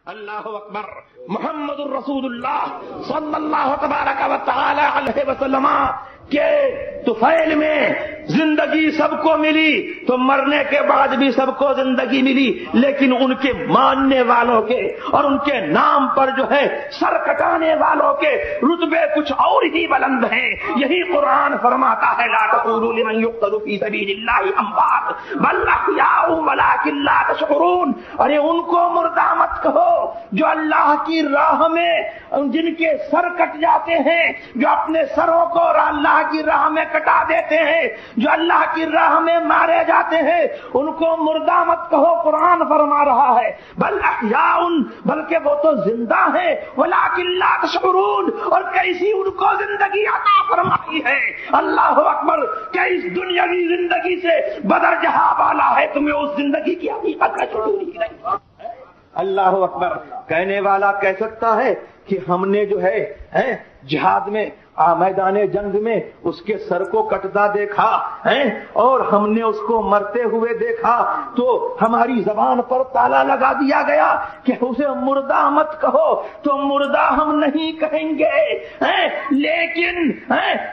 اللہ اکبر محمد الرسول اللہ صلی اللہ تبارک و تعالی علیہ وسلم کے طفیل میں زندگی سب کو ملی تو مرنے کے بعد بھی سب کو زندگی ملی، لیکن ان کے ماننے والوں کے اور ان کے نام پر جو ہے سر کٹانے والوں کے رتبے کچھ اور ہی بلند ہیں۔ یہی قرآن فرماتا ہے لا تقولوا لمن يقتل في سبيل الله اموات بل احياء ولكن لا تشعرون۔ ارے ان کو مردہ مت کہو جو اللہ کی راہ میں جن کے سر کٹ جاتے ہیں، جو اپنے سروں کو اللہ کی راہ میں کٹا دیتے ہیں، جو اللہ کی راہ میں مارے جاتے ہیں، ان کو مردہ مت کہو۔ قرآن فرما رہا ہے بل احیاء، بلکہ وہ تو زندہ ہیں، ولکن لا تشعرون، اور کیسی ان کو زندگی عطا فرمائی ہے۔ اللہ اکبر، کہ اس دنیاوی زندگی سے بدر جہاں والا ہے، تمہیں اس زندگی کی حقیقت کا شعور ہی نہیں۔ اللہ اکبر، کہنے والا کہہ سکتا ہے کہ ہم نے جو ہے جہاد میں میدان جنگ میں اس کے سر کو کٹتا دیکھا ہے اور ہم نے اس کو مرتے ہوئے دیکھا تو ہماری زبان پر تالا لگا دیا گیا کہ اسے مردہ مت کہو، تو مردہ ہم نہیں کہیں گے، لیکن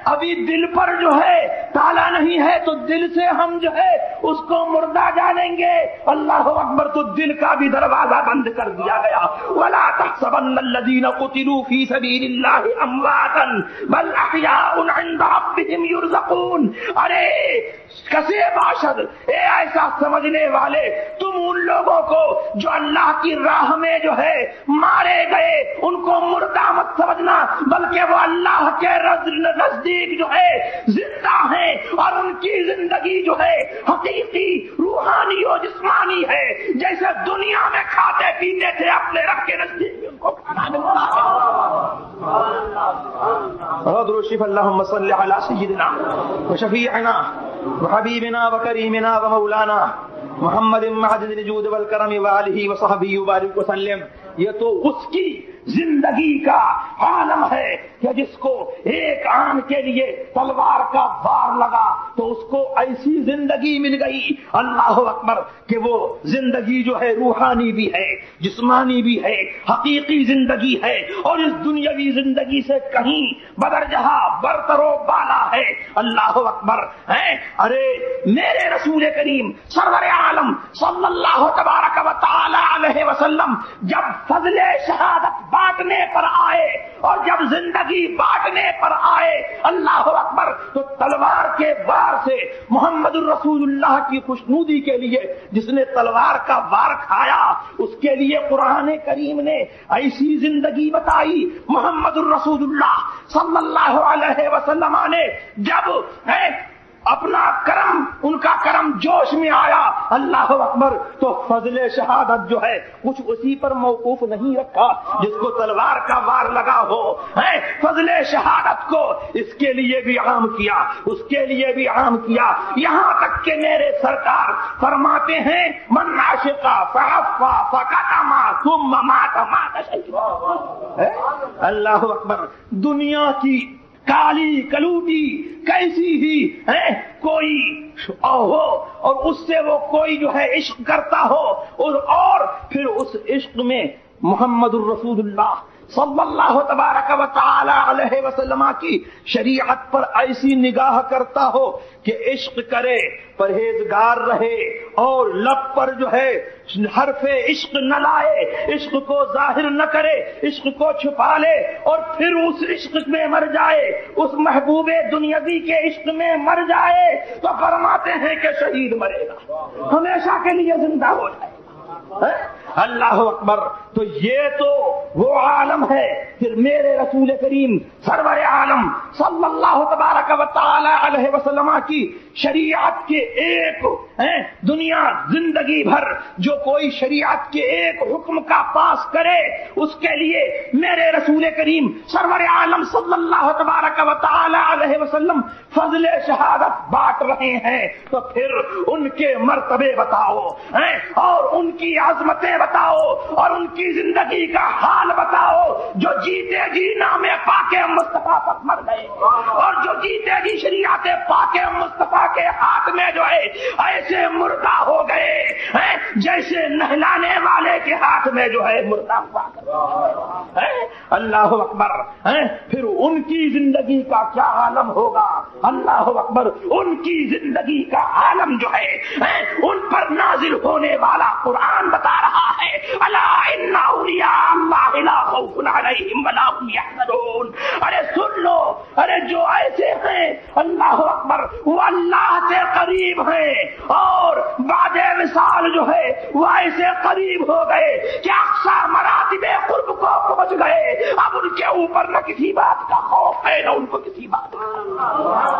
ابھی دل پر جو ہے تالا نہیں ہے تو دل سے ہم جو ہے اس کو مردہ جانیں گے۔ اللہ اکبر، تو دل کا بھی دروازہ بند کر دیا گیا۔ وَلَا تَحْسَبَنَّ الَّذِينَ قُتِلُوا فِي سَبِيلِ اللَّهِ أَمْوَاتًا بل احیاء عند ربهم يرزقون۔ ارے کسے باشد، اے ایسا سمجھنے والے، تم ان لوگوں کو جو اللہ کی راہ میں جو ہے مارے گئے ان کو مردہ مت سمجھنا، بلکہ وہ اللہ کے نزدیک جو ہے زندہ ہیں اور ان کی زندگی جو ہے حقیقی روحانی و جسمانی ہے۔ جیسے دنیا میں کھاتے پیتے تھے اپنے رب کے نزدیک ان کو کھانا ملتا ہے۔ اللهم صل على سيدنا وشفيعنا وحبيبنا وكريمنا ومولانا محمد معدد الجود والکرم وآلہ وصحبہ وبارک وسلم۔ یہ تو اس کی زندگی کا عالم ہے کہ جس کو ایک آن کے لیے تلوار کا وار لگا تو اس کو ایسی زندگی مل گئی، اللہ اکبر، کہ وہ زندگی جو ہے روحانی بھی ہے، جسمانی بھی ہے، حقیقی زندگی ہے، اور اس دنیاوی زندگی سے کہیں بدر جہاں برتر و بالا ہے۔ اللہ اکبر ہے۔ ارے میرے رسول کریم سرور عالم صلی اللہ تبارک و تعالی علیہ وسلم جب فضل شہادت بانٹنے پر آئے اور جب زندگی بانٹنے پر آئے، اللہ اکبر، تو تلوار کے وار سے محمد الرسول اللہ کی خوشنودی کے لیے جس نے تلوار کا وار کھایا اس کے لیے قرآن کریم نے ایسی زندگی بتائی۔ محمد الرسول اللہ صلی اللہ علیہ وسلم نے جب اپنا کرم، ان کا کرم جوش میں آیا، اللہ اکبر، تو فضل شہادت جو ہے کچھ اسی پر موقوف نہیں رکھا جس کو تلوار کا وار لگا ہو، فضل شہادت کو اس کے لیے بھی عام کیا، اس کے لیے بھی عام کیا، یہاں تک کہ میرے سرکار فرماتے ہیں من عاشقا فعفا فکتما ثم مات مات شہیدا۔ اللہ اکبر، دنیا کی کالی کلوٹی کیسی ہی ہے کوئی ہو اور اس سے وہ کوئی جو ہے عشق کرتا ہو اور پھر اس عشق میں محمد الرسول اللہ صلی اللہ تبارک و تعالی علیہ وسلم کی شریعت پر ایسی نگاہ کرتا ہو کہ عشق کرے، پرہیزگار رہے اور لب پر جو ہے حرف عشق نہ لائے، عشق کو ظاہر نہ کرے، عشق کو چھپا لے اور پھر اس عشق میں مر جائے، اس محبوب دنیاوی کے عشق میں مر جائے، تو فرماتے ہیں کہ شہید مرے گا، ہمیشہ کے لیے زندہ ہو جائے۔ اللہ اکبر، تو یہ تو وہ عالم ہے۔ پھر میرے رسول کریم سرور عالم صلی اللہ تبارک و تعالی علیہ وسلم کی شریعت کے ایک دنیا زندگی بھر جو کوئی شریعت کے ایک حکم کا پاس کرے اس کے لیے میرے رسول کریم سرور عالم صلی اللہ تبارک و تعالی علیہ وسلم فضل شہادت بانٹ رہے ہیں، تو پھر ان کے مرتبے بتاؤ اور ان کی عظمتیں بتاؤ اور ان کی زندگی کا حال بتاؤ جو جیتے جی نام پاک مصطفیٰ پر مر گئے اور جو جیتے جی شریعت پاک مصطفیٰ کے ہاتھ میں جو ہے ایسے مردہ ہو گئے جیسے نہلانے والے کے ہاتھ میں جو ہے مردہ ہوا کرے. اللہ اکبر. پھر ان کی زندگی کا کیا عالم ہوگا. اللہ اکبر. ان کی زندگی کا عالم جو ہے ان پر نازل ہونے والا قرآن بتا رہا ہے الا ان اولیاء اللہ لا خوف علیہم ولا هم یحزنون. ارے سن لو, ارے جو ایسے ہیں اللہ اکبر وہ اللہ سے قریب ہیں اور بعد وصال جو ہے وہ ایسے قریب ہو گئے کہ اقصی مراتب قرب کو پہنچ گئے. اب ان کے اوپر نہ کسی بات کا خوف ہے نہ ان کو کسی بات کا.